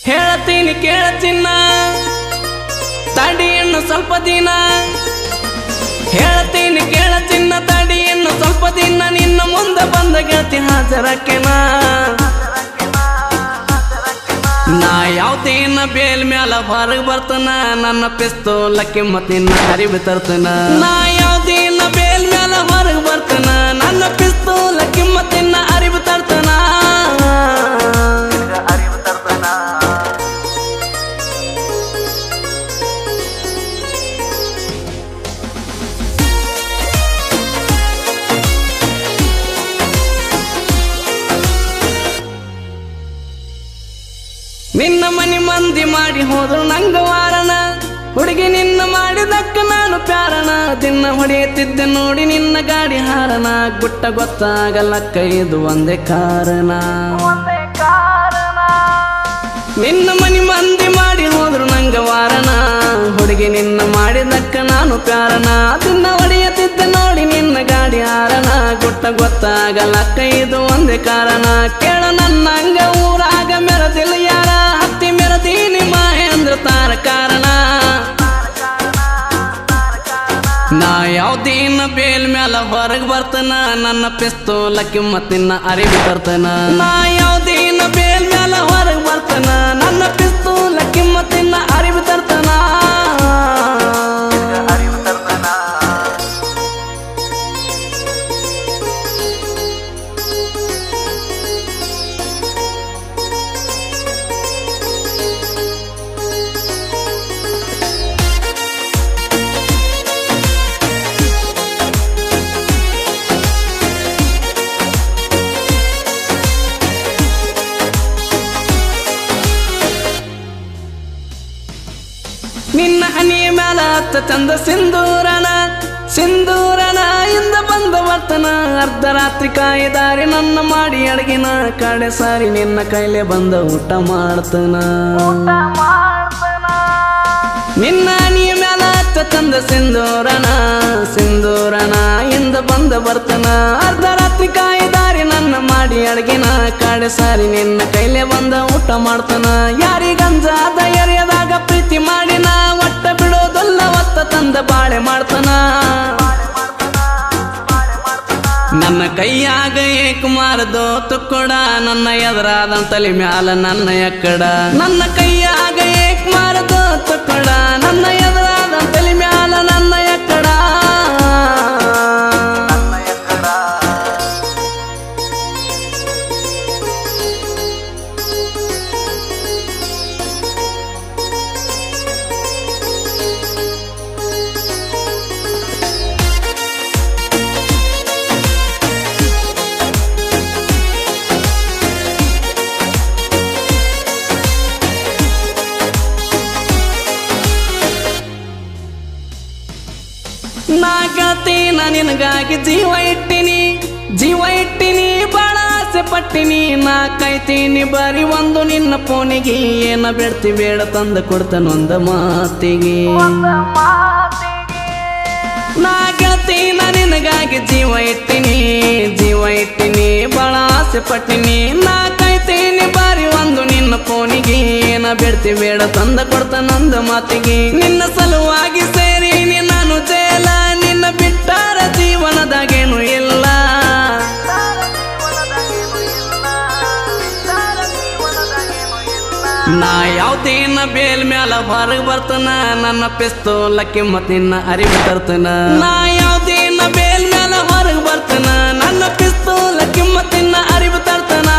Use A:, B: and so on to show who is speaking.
A: ಹೇಳ್ತೀನಿ ಕೇಳಚಿನ್ನ ತಡಿ ಇನ್ನು ಸ್ವಲ್ಪ ದಿನ ಹೇಳ್ತೀನಿ ಕೇಳಚಿನ್ನ ತಡಿ ಇನ್ನು ಸ್ವಲ್ಪ ದಿನ ನಿನ್ನ ಮುಂದೆ ಬಂದ ಗೆಳತಿ ಹಾಜರಕ್ಕೆನ ನಾ ಯಾವ್ದೇನ ಬೇಲ್ ಮ್ಯಾಲ ಹೊರಗೆ ಬರ್ತನ ನನ್ನ ಪಿಸ್ತೂಲ ಕಿಮ್ಮತ್ತಿನ ಅರಿವು ತರ್ತನ ನಾ ಯಾವ್ದೇನ ಬೇಲ್ ಮ್ಯಾಲ ಹೊರಗೆ ಬರ್ತನ ನನ್ನ ಪಿಸ್ತೂಲ ಕಿಮ್ಮತ್ತಿನ ಅರಿವು ತರ್ತನ ನಿನ್ನ ಮನಿ ಮಂದಿ ಮಾಡಿ ಹೋದ್ರು ನಂಗ ವಾರಣ ಹುಡುಗಿ ನಿನ್ನ ಮಾಡಿದಕ್ಕ ನಾನು ಪ್ಯಾರಣ ದಿನ ಹೊಡೆಯುತ್ತಿದ್ದೆ ನೋಡಿ ನಿನ್ನ ಗಾಡಿ ಹಾರಣ ಗುಟ್ಟ ಗೊತ್ತಾಗಲಕ್ಕ ಇದು ಒಂದೇ ಕಾರಣ ನಿನ್ನ ಮನಿ ಮಂದಿ ಮಾಡಿ ಹೋದ್ರು ನಂಗ ವಾರಣ ಹುಡುಗಿ ನಿನ್ನ ಮಾಡಿದಕ್ಕ ನಾನು ಪ್ಯಾರಣ ದಿನ ಹೊಡೆಯುತ್ತಿದ್ದೆ ನೋಡಿ ನಿನ್ನ ಗಾಡಿ ಹಾರಣ ಗುಟ್ಟ ಗೊತ್ತಾಗಲಕ್ಕ ಇದು ಒಂದೇ ಕಾರಣ ಕೇಳ ನನ್ನ ಹಂಗ ಊರಾಗ ಮೆರದಿಲ್ಲ ಯಾರ ಹತ್ತಿ ಮೆರದೀನಿ ಮಹೇಂದ್ರ ತಾರ ಕಾರಣ ನಾ ಯಾವ್ದೇನ ಬೇಲ್ ಮ್ಯಾಲ ಹೊರಗೆ ಬರ್ತನ ನನ್ನ ಪಿಸ್ತೂಲ ಕಿಮ್ಮತ್ತಿನ ಅರಿವು ತರ್ತನ ನಾ ಯಾವ್ದೇನ ಬೇಲ್ ಮ್ಯಾಲ ಹೊರಗೆ ಬರ್ತನ ನನ್ನ ಪಿಸ್ತೂಲ ಕಿಮ್ಮತ್ತಿನ ಅರಿವು ತರ್ತನ ನಿನ್ನ ಹನಿಯ ಮ್ಯಾಲ ಹತ್ತ ಚಂದ ಸಿಂಧೂರನ ಇಂದ ಬಂದ ವರ್ತನ ಅರ್ಧ ರಾತ್ರಿ ಕಾಯಿದಾರಿ ನನ್ನ ಮಾಡಿ ಅಡಗಿನ ಕಡೆ ಸಾರಿ ನಿನ್ನ ಕೈಲೆ ಬಂದ ಊಟ ಮಾಡ್ತನ ನಿನ್ನ ಹನಿಯ ಮ್ಯಾಲ ಹತ್ತ ಚಂದ ಸಿಂಧೂರನ ಇಂದ ಬಂದ ಬರ್ತನ ಅರ್ಧ ರಾತ್ರಿ ಕಾಯಿದಾರಿ ನನ್ನ ಮಾಡಿ ಅಡಗಿನ ಕಡೆ ಸಾರಿ ನಿನ್ನ ಕೈಲೆ ಬಂದ ಊಟ ಮಾಡ್ತನ ಯಾರಿಗಂಜಾದ ಎರೆಯದಾಗ ಪ್ರೀತಿ ಮಾಡಿನ ಒಟ್ಟ ಬಿಡೋದಲ್ಲ ಒತ್ತ ತಂದ ಬಾಳೆ ಮಾಡ್ತನ ನನ್ನ ಕೈಯಾಗ ಏಕುಮಾರದೋ ತುಕ್ಕೊಡ ನನ್ನ ಎದುರಾದ ತಲೆ ಮ್ಯಾಲ ನನ್ನ ಎಕ್ಕಡ ನನ್ನ ಕೈಯಾಗ ಏಕುಮಾರದೋ ತುಕ್ಕೊಡ ನನ್ನ ಎದುರಾದ ತಲೆ ಮ್ಯಾಲ ನನ್ನ ಎಕ್ಕಡ ನಾ ಗೆಳತಿನ ನಿನಗಾಗಿ ಜೀವ ಇಟ್ಟಿನಿ ಬಾಳ ಆಸೆ ಪಟ್ಟಿನಿ ನಾ ಕಾಯ್ತೀನಿ ಬರೀ ಒಂದು ನಿನ್ನ ಫೋನಿಗೆ ಏನ ಬೇಡ್ತಿ ಬೇಡ ತಂದ ಕೊಡ್ತಾನೊಂದ ಮಾತಿಗೆ ನಾ ಗೆಳತಿನ ನಿನಗಾಗಿ ಜೀವ ಇಟ್ಟಿನಿ ಬಾಳ ಆಸೆ ಪಟ್ಟಿನಿ ನಾ ಕಾಯ್ತೀನಿ ಬಾರಿ ಒಂದು ನಿನ್ನ ಫೋನಿಗೆ ಏನ ಬೇಡ್ತಿ ಬೇಡ ತಂದ ಕೊಡ್ತಾನೊಂದ ಮಾತಿಗೆ ನಿನ್ನ ಸಲುವಾಗಿ ಸೇರಿನಿ ನಾನು ಜೇಲ ನಿನ್ನ ಬಿಟ್ಟಾರ ಜೀವನದಾಗೇನು ಇಲ್ಲ ನಾ ಯಾವ್ದೇನ ಬೇಲ್ ಮ್ಯಾಲ ಹೊರಗೆ ಬರ್ತನ ನನ್ನ ಪಿಸ್ತೂಲ ಕಿಮ್ಮತ್ತಿನ ಅರಿವು ತರ್ತನ ನಾ ಯಾವ್ದೇನ ಬೇಲ್ ಮ್ಯಾಲ ಹೊರಗೆ ಬರ್ತನ ನನ್ನ ಪಿಸ್ತೂಲ ಕಿಮ್ಮತ್ತಿನ ಅರಿವು ತರ್ತನ